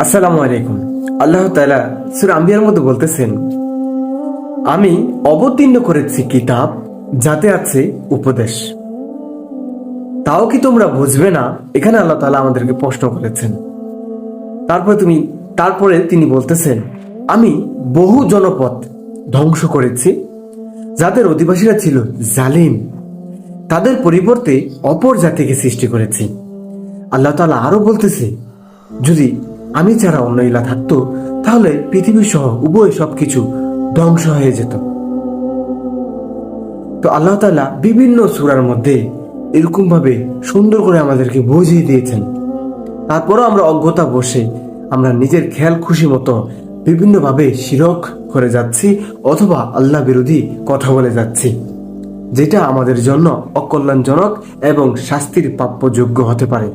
আসসালামু আলাইকুম। আল্লাহ তাআলা সূরা আম্বিয়ার মধ্যে বলতেছেন, আমি অবতীর্ণ করেছি কিতাব যাতে আছে উপদেশ, তাও কি তোমরা বুঝবে না? এখানে আল্লাহ তাআলা আমাদেরকে প্রশ্ন করেছেন। তারপরে তিনি বলতেছেন, আমি বহু জনপদ ধ্বংস করেছি যাদের অধিবাসীরা ছিল জালিম, তাদের পরিবর্তে অপর জাতিকে সৃষ্টি করেছি। আল্লাহ তাআলা আরো বলতেছে, যদি আমি ছাড়া অন্য ইলা থাকতো তাহলে পৃথিবী সহ উভয় সবকিছু ধ্বংস হয়ে যেত। তো আল্লাহ তাআলা বিভিন্ন সূরার মধ্যে এরকম ভাবে সুন্দর করে আমাদেরকে বুঝিয়ে দিয়েছেন। তারপরও আমরা অজ্ঞতা বসে আমরা নিজের খেয়াল খুশি মতো বিভিন্ন ভাবে শিরক করে যাচ্ছি অথবা আল্লাহ বিরোধী কথা বলে যাচ্ছি, যেটা আমাদের জন্য অকল্যাণজনক এবং শাস্তির প্রাপ্যযোগ্য হতে পারে।